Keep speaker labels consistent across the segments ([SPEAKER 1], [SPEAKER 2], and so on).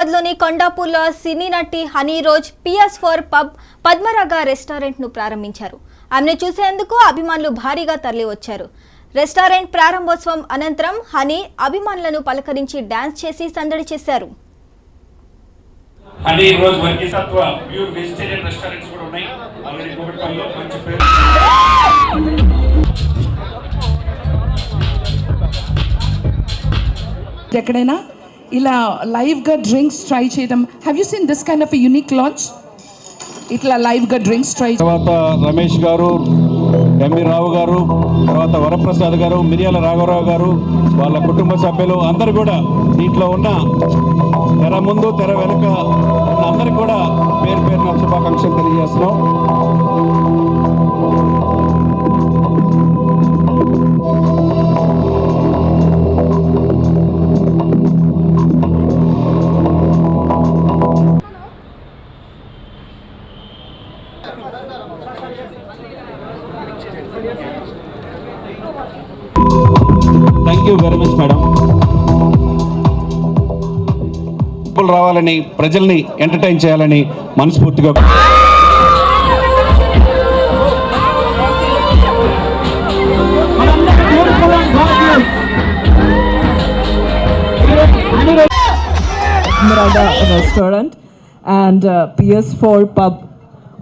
[SPEAKER 1] హైదరాబాద్లోని కొండాపూర్లో సినీ నటి honey rose PS4 pub పద్మరాగ రెస్టారెంట్ను ప్రారంభించారు. ఆమెను చూసేందుకు అభిమానులు భారీగా తరలివచ్చారు. రెస్టారెంట్ ప్రారంభోత్సవం అనంతరం హనీ అభిమానులను పలకరించి డాన్స్ చేసి సందడి చేశారు.
[SPEAKER 2] హనీ రోజ్ వర్గీసత్వ ప్యూర్ వెజిటేరియన్ రెస్టారెంట్స్ కూడా ఉన్నాయి. ఆల్రెడీ కోవిడ్లో మంచి పేరు.
[SPEAKER 3] ఎక్కడైనా ఇలా లైవ్గా డ్రింక్స్ ట్రై చేయడం. Have you seen this kind of unique launch? ఇట్లా లైవ్గా డ్రింక్స్ ట్రై.
[SPEAKER 4] తర్వాత రమేష్ గారు, ఎంవి రావు గారు, తర్వాత వరప్రసాద్ గారు, మిర్యాల రాఘవరావు గారు, వాళ్ళ కుటుంబ సభ్యులు అందరు కూడా దీంట్లో ఉన్న తెర ముందు తెర వెనుక ఉన్న అందరికి కూడా పేరు పేరున శుభాకాంక్షలు తెలియజేస్తున్నాం. Thank you very much madam. రావాలని, ప్రజల్ని ఎంటర్టైన్ చేయాలని మనస్ఫూర్తిగా
[SPEAKER 5] Padmaraga restaurant and PS4 pub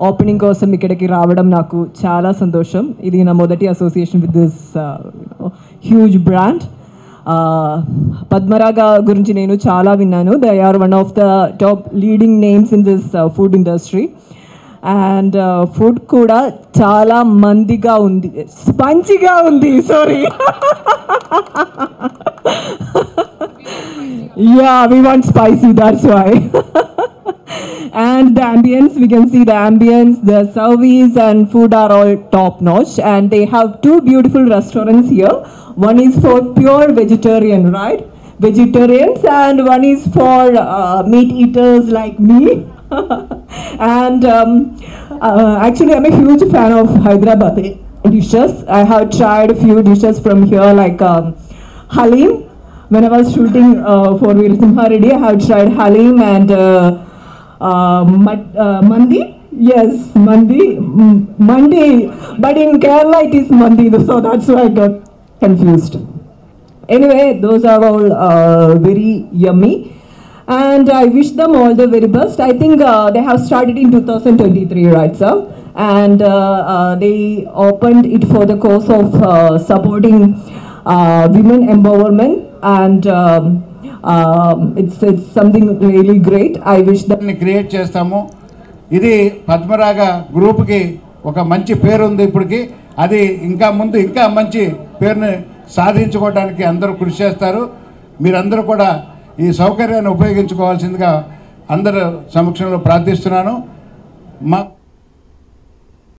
[SPEAKER 5] opening కోసం ఇక్కడికి రావడం నాకు చాలా సంతోషం. ఇది నా మొదటి association with this huge brand. Padmaraga గురించి నేను చాలా విన్నాను. They are one of the top leading names in this food industry. And food కూడా చాలా మందిగా ఉంది, స్పంచిగా ఉంది. Sorry, yeah, we want spicy, that's why. And the ambience, we can see the ambience, the service and food are all top notch. And they have two beautiful restaurants here. One is for pure vegetarian, right? Vegetarians, and one is for meat eaters like me. And actually I'm a huge fan of Hyderabad dishes. I have tried a few dishes from here like Halim. When I was shooting for Veer Simha Reddy, I have tried Halim and Mandi. Yes, Mandi. But in Kerala it is Mandi, so that's why I got confused. Anyway, those are all very yummy. And I wish them all the very best. I think they have started in 2023, right, sir? And they opened it for the cause of supporting women empowerment. And it's something really great. I wish that
[SPEAKER 6] create చేస్తాము. ఇది పద్మరాగ గ్రూప్కి ఒక మంచి పేరు ఉంది ఇప్పటికి. అది ఇంకా ముందు ఇంకా మంచి పేరుని సాధించుకోవడానికి అందరూ కృషి చేస్తారు. మీరందరూ కూడా ఈ సౌకర్యాన్ని ఉపయోగించుకోవాల్సిందిగా అందరూ సమక్షంలో ప్రార్థిస్తున్నాను. మా